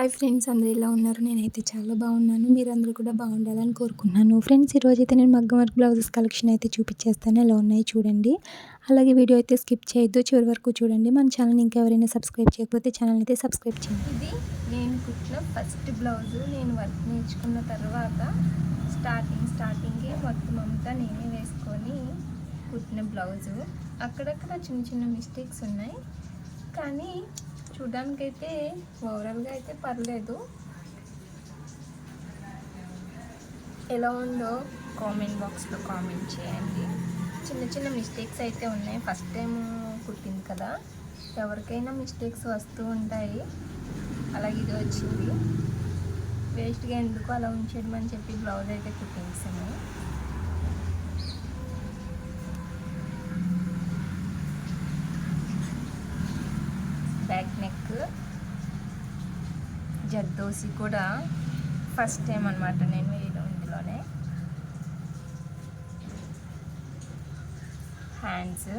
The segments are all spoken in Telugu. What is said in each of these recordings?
హాయ్ ఫ్రెండ్స్, అందరూ ఎలా ఉన్నారు? నేనైతే చాలా బాగున్నాను. మీరందరూ కూడా బాగుండాలని కోరుకుంటున్నాను. ఫ్రెండ్స్, ఈరోజైతే నేను మగ్గం వర్క్ బ్లౌజెస్ కలెక్షన్ అయితే చూపించేస్తాను. ఎలా ఉన్నాయి చూడండి. అలాగే వీడియో అయితే స్కిప్ చేయొద్దు, చివరి వరకు చూడండి. మన ఛానల్ని ఇంకెవరైనా సబ్స్క్రైబ్ చేయకపోతే ఛానల్ అయితే సబ్స్క్రైబ్ చేయండి. ఇది నేను కుట్టిన ఫస్ట్ బ్లౌజు. నేను వర్క్ నేర్చుకున్న తర్వాత స్టార్టింగే మొత్తం అంతా నేనే వేసుకొని కుట్టిన బ్లౌజు. అక్కడక్కడ చిన్న చిన్న మిస్టేక్స్ ఉన్నాయి, కానీ చూడడానికైతే ఓవరాల్గా అయితే పర్లేదు. ఎలా ఉందో కామెంట్ బాక్స్లో కామెంట్ చేయండి. చిన్న చిన్న మిస్టేక్స్ అయితే ఉన్నాయి, ఫస్ట్ టైం కుట్టింది కదా, ఎవరికైనా మిస్టేక్స్ వస్తూ ఉంటాయి. అలాగే ఇది వచ్చింది, వేస్ట్గా ఎందుకు అలా ఉంచేయడం అని చెప్పి బ్లౌజ్ అయితే కుట్టించాను. బ్యాక్ నెక్ జర్దోసి కూడా ఫస్ట్ టైం అనమాట నేను వేయడం ఇందులోనే. హ్యాండ్స్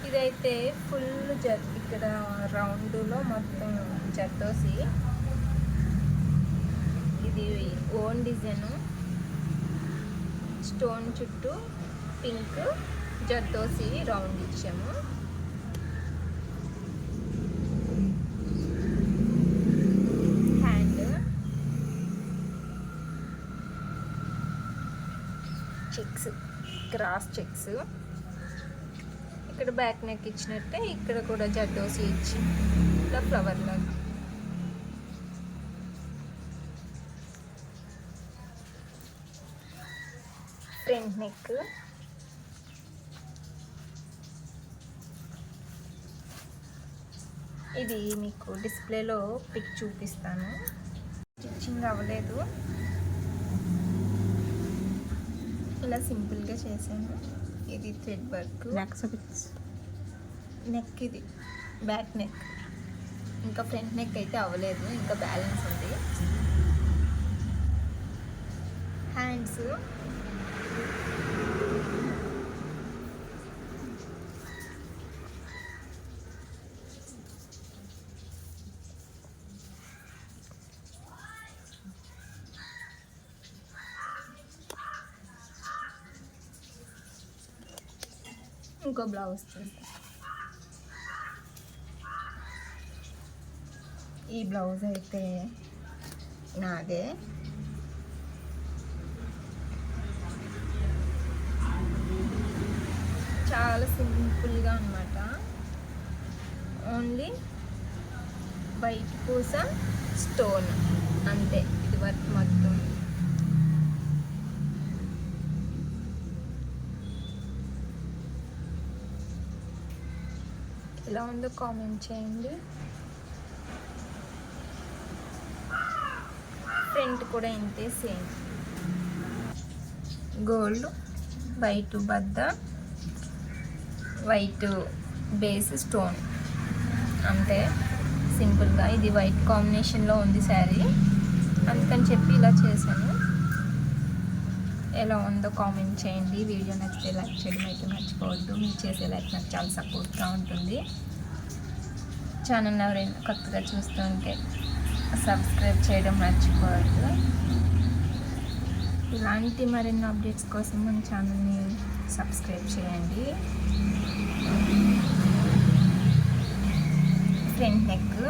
ఇదైతే ఫుల్ ఇక్కడ రౌండ్లో మొత్తం జర్దోసి. ఇది ఓన్ డిజైను, స్టోన్ చుట్టూ పింక్ జర్దోసి రౌండ్ ఇచ్చాము. Hand checks, cross checks. ఇక్కడ బ్యాక్ నెక్ ఇచ్చినట్టే ఇక్కడ కూడా జర్దోసి ఇచ్చి ఇలా ఫ్లవర్ లాగా. ఫ్రంట్ నెక్, ఇది మీకు డిస్ప్లేలో పిక్ చూపిస్తాను. స్టిచ్చింగ్ అవ్వలేదు, ఇలా సింపుల్గా చేశాను. ఇది థ్రెడ్ వర్క్. నెక్ ఇది బ్యాక్ నెక్, ఇంకా ఫ్రంట్ నెక్ అయితే అవ్వలేదు, ఇంకా బ్యాలెన్స్ ఉంది. హ్యాండ్స్ ఇంకో బ్లౌజ్ చూస్తాను. ఈ బ్లౌజ్ అయితే నాదే. చాలా సింపుల్గా అనమాట, ఓన్లీ వైట్ పూస స్టోన్ అంతే. ఇది వర్క్ మొత్తం. ఎలా ఉందో కామెంట్ చేయండి. ఫ్రంట్ కూడా ఇంతే, సేమ్ గోల్డ్, వైట్ బద్ద, వైట్ బేస్ స్టోన్ అంతే సింపుల్గా. ఇది వైట్ కాంబినేషన్లో ఉంది శారీ, అందుకని చెప్పి ఇలా చేశాను. ఎలా ఉందో కామెంట్ చేయండి. వీడియో నచ్చితే లైక్ చేయడం అయితే మర్చిపోవద్దు. మీరు చేసే లైక్ నాకు చాలా సపోర్ట్గా ఉంటుంది. ఛానల్ ఎవరైనా కొత్తగా చూస్తుంటే సబ్స్క్రైబ్ చేయడం మర్చిపోవద్దు. ఇలాంటి మరిన్ని అప్డేట్స్ కోసం మన ఛానల్ని సబ్స్క్రైబ్ చేయండి. ఫ్రంట్ నెక్,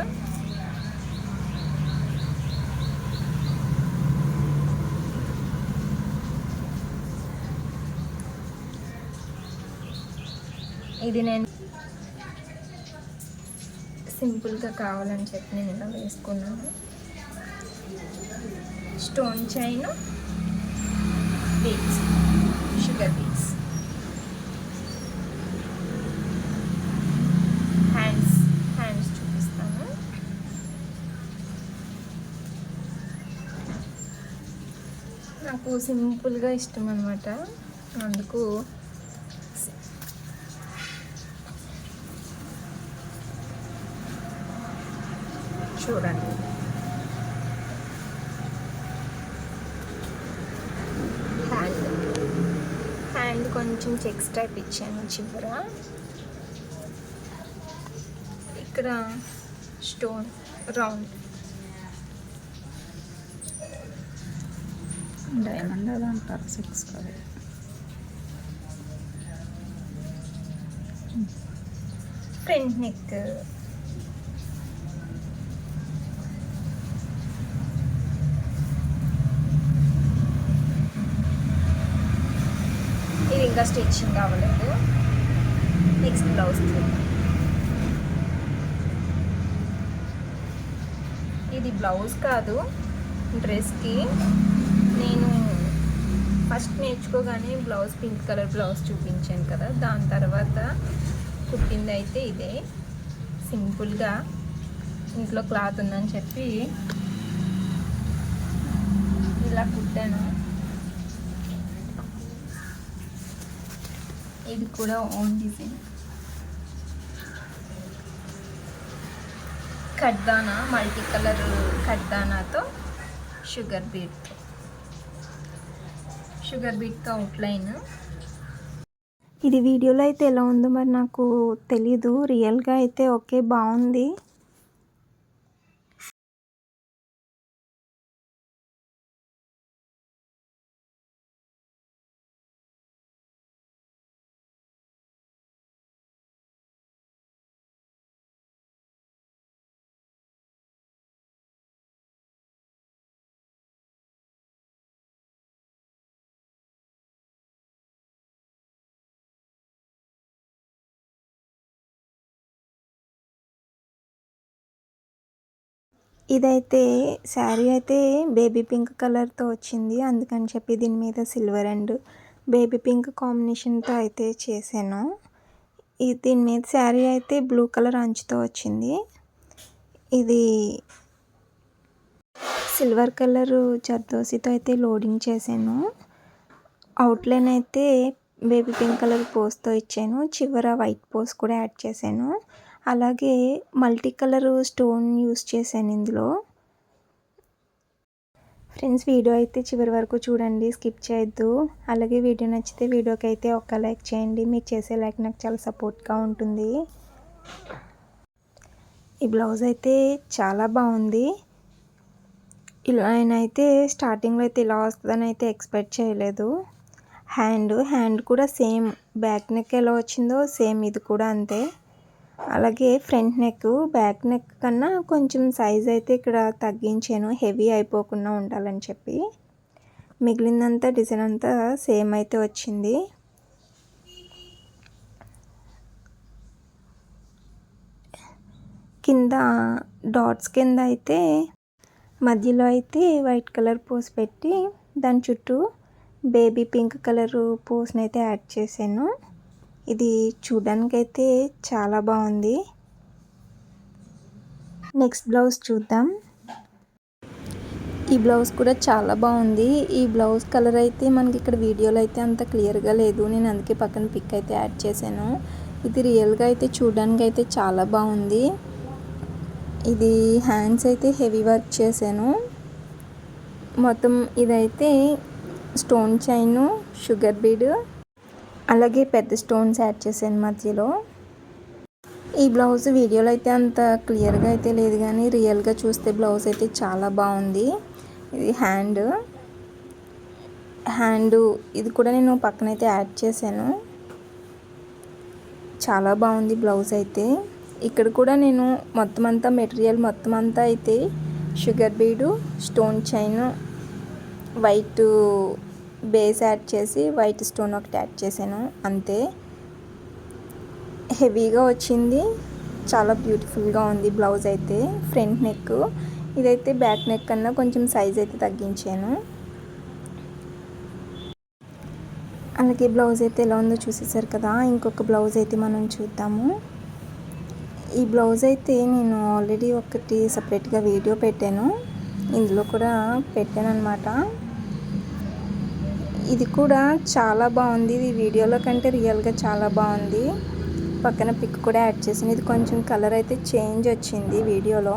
ఇది నేను సింపుల్గా కావాలని చెప్పి నేను ఇలా వేసుకున్నాను. Stone chain, beads, sugar beads. Hands చూపిస్తాను. నాకు సింపుల్గా ఇష్టం అనమాట, అందుకు చూడండి. హ్యాండ్ కొంచెం చెక్స్ టైప్ ఇచ్చాను చివర. ఇక్కడ స్టోన్ రౌండ్ డైమండ్ అది అంటారు 6 అది. ఫ్రంట్ నెక్, ఇది ఇంకా స్టిచ్చింగ్ అవ్వలేదు. నెక్స్ట్ బ్లౌజ్ చూద్దాం. ఇది బ్లౌజ్ కాదు, డ్రెస్కి. నేను ఫస్ట్ నేర్చుకోగానే బ్లౌజ్ పింక్ కలర్ బ్లౌజ్ చూపించాను కదా, దాని తర్వాత కుట్టింది అయితే ఇదే. సింపుల్గా ఇంట్లో క్లాత్ ఉందని చెప్పి ఇలా కుట్టాను. ఇది కూడా ఓన్ డిజైన్. కడ్దానా, మల్టీ కలర్ కడ్దానాతో షుగర్ బీట్తో అవుట్లైన్. ఇది వీడియోలో అయితే ఎలా ఉందో మరి నాకు తెలీదు, రియల్గా అయితే ఓకే బాగుంది. ఇదైతే శారీ అయితే బేబీ పింక్ కలర్తో వచ్చింది, అందుకని చెప్పి దీని మీద సిల్వర్ అండ్ బేబీ పింక్ కాంబినేషన్తో అయితే చేశాను. దీని మీద శారీ అయితే బ్లూ కలర్ అంచుతో వచ్చింది. ఇది సిల్వర్ కలర్ జర్దోసితో అయితే లోడింగ్ చేశాను. అవుట్లైన్ అయితే బేబీ పింక్ కలర్ పోస్తో ఇచ్చాను, చివర వైట్ పోస్ కూడా యాడ్ చేశాను. అలాగే మల్టీ కలర్ స్టోన్ యూస్ చేశాను ఇందులో. ఫ్రెండ్స్, వీడియో అయితే చివరి వరకు చూడండి, స్కిప్ చేయొద్దు. అలాగే వీడియో నచ్చితే వీడియోకి అయితే ఒక్క లైక్ చేయండి, మీరు చేసే లైక్ నాకు చాలా సపోర్ట్గా ఉంటుంది. ఈ బ్లౌజ్ అయితే చాలా బాగుంది. ఇలా నేనైతే స్టార్టింగ్లో అయితే ఇలా వస్తుందని అయితే ఎక్స్పెక్ట్ చేయలేదు. హ్యాండ్ కూడా సేమ్ బ్యాక్ నెక్ ఎలా వచ్చిందో సేమ్ ఇది కూడా అంతే. అలాగే ఫ్రంట్ నెక్, బ్యాక్ నెక్ కన్నా కొంచెం సైజ్ అయితే ఇక్కడ తగ్గించాను, హెవీ అయిపోకుండా ఉండాలని చెప్పి. మిగిలిందంతా డిజైన్ అంతా సేమ్ అయితే వచ్చింది. కింద డాట్స్ కింద అయితే మధ్యలో అయితే వైట్ కలర్ పోస్ పెట్టి దాని చుట్టూ బేబీ పింక్ కలర్ పోస్ని అయితే యాడ్ చేశాను. ఇది చూడడానికి అయితే చాలా బాగుంది. నెక్స్ట్ బ్లౌజ్ చూద్దాం. ఈ బ్లౌజ్ కూడా చాలా బాగుంది. ఈ బ్లౌజ్ కలర్ అయితే మనకి ఇక్కడ వీడియోలో అయితే అంత క్లియర్గా లేదు, నేను అందుకే పక్కన పిక్ అయితే యాడ్ చేశాను. ఇది రియల్గా అయితే చూడడానికి అయితే చాలా బాగుంది. ఇది హ్యాండ్స్ అయితే హెవీ వర్క్ చేశాను. మొత్తం ఇదైతే స్టోన్ చైను, షుగర్ బీడ్, అలాగే పెద్ద స్టోన్స్ యాడ్ చేశాను మధ్యలో. ఈ బ్లౌజ్ వీడియోలో అయితే అంత క్లియర్గా అయితే లేదు, కానీ రియల్గా చూస్తే బ్లౌజ్ అయితే చాలా బాగుంది. ఇది హ్యాండ్ ఇది కూడా నేను పక్కనైతే యాడ్ చేశాను. చాలా బాగుంది బ్లౌజ్ అయితే. ఇక్కడ కూడా నేను మొత్తం అంతా మెటీరియల్ మొత్తం అంతా అయితే షుగర్ బీడు, stone chain, white base add చేసి వైట్ స్టోన్ ఒకటి యాడ్ చేశాను అంతే. హెవీగా వచ్చింది, చాలా బ్యూటిఫుల్గా ఉంది బ్లౌజ్ అయితే. ఫ్రంట్ నెక్, ఇదైతే బ్యాక్ నెక్ కన్నా కొంచెం సైజ్ అయితే తగ్గించాను. అలాగే బ్లౌజ్ అయితే ఎలా ఉందో చూసేసారు కదా, ఇంకొక బ్లౌజ్ అయితే మనం చూద్దాము. ఈ బ్లౌజ్ అయితే నేను ఆల్రెడీ ఒకటి సపరేట్గా వీడియో పెట్టాను, ఇందులో కూడా పెట్టాను అనమాట. ఇది కూడా చాలా బాగుంది, ఇది వీడియోలో కంటే రియల్గా చాలా బాగుంది. పక్కన పిక్ కూడా యాడ్ చేసింది. ఇది కొంచెం కలర్ అయితే చేంజ్ వచ్చింది వీడియోలో,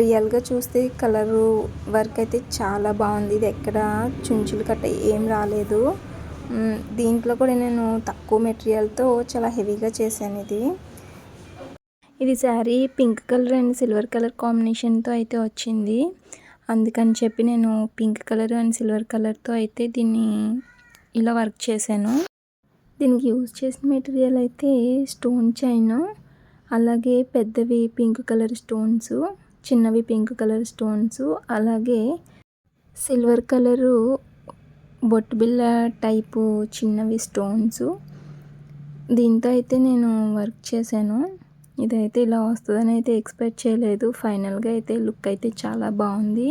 రియల్గా చూస్తే కలరు వర్క్ అయితే చాలా బాగుంది. ఇది ఎక్కడ చుంచులు కట్ట ఏం రాలేదు, దీంట్లో కూడా నేను తక్కువ మెటీరియల్తో చాలా హెవీగా చేశాను ఇది sari pink colour and silver colour కాంబినేషన్తో అయితే వచ్చింది. అందుకని చెప్పి నేను పింక్ కలర్ అండ్ సిల్వర్ కలర్తో అయితే దీన్ని ఇలా వర్క్ చేశాను. దీనికి యూజ్ చేసిన మెటీరియల్ అయితే స్టోన్ చైన్, అలాగే పెద్దవి పింక్ కలర్ స్టోన్స్, చిన్నవి పింక్ కలర్ స్టోన్స్, అలాగే సిల్వర్ కలరు బొట్టు బిళ్ళ టైపు చిన్నవి స్టోన్స్. దీంతో అయితే నేను వర్క్ చేశాను. ఇదైతే ఇలా వస్తుందని అయితే ఎక్స్పెక్ట్ చేయలేదు. ఫైనల్గా అయితే లుక్ అయితే చాలా బాగుంది.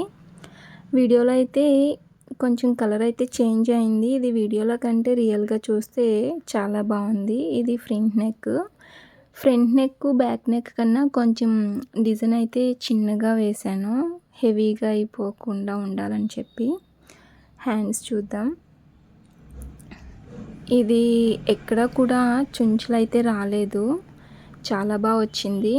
వీడియోలో అయితే కొంచెం కలర్ అయితే చేంజ్ అయింది. ఇది వీడియోలో కంటే రియల్గా చూస్తే చాలా బాగుంది. ఇది ఫ్రంట్ నెక్ బ్యాక్ నెక్ కన్నా కొంచెం డిజైన్ అయితే చిన్నగా వేశాను, హెవీగా అయిపోకుండా ఉండాలని చెప్పి. హ్యాండ్స్ చూద్దాం. ఇది ఎక్కడ కూడా చుంచులు అయితే రాలేదు, చాలా బాగా వచ్చింది.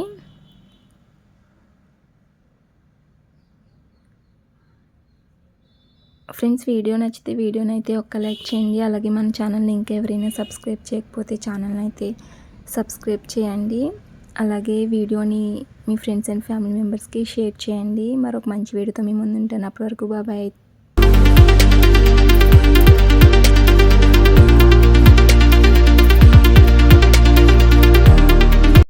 ఫ్రెండ్స్, వీడియో నచ్చితే వీడియోని అయితే ఒక్క లైక్ చేయండి. అలాగే మన ఛానల్ని ఇంకెవరైనా సబ్స్క్రైబ్ చేయకపోతే ఛానల్ని అయితే సబ్స్క్రైబ్ చేయండి. అలాగే వీడియోని మీ ఫ్రెండ్స్ అండ్ ఫ్యామిలీ మెంబర్స్కి షేర్ చేయండి. మరొక మంచి వీడియోతో మీ ముందు ఉంటాను. అప్పటి వరకు బాబాయ్.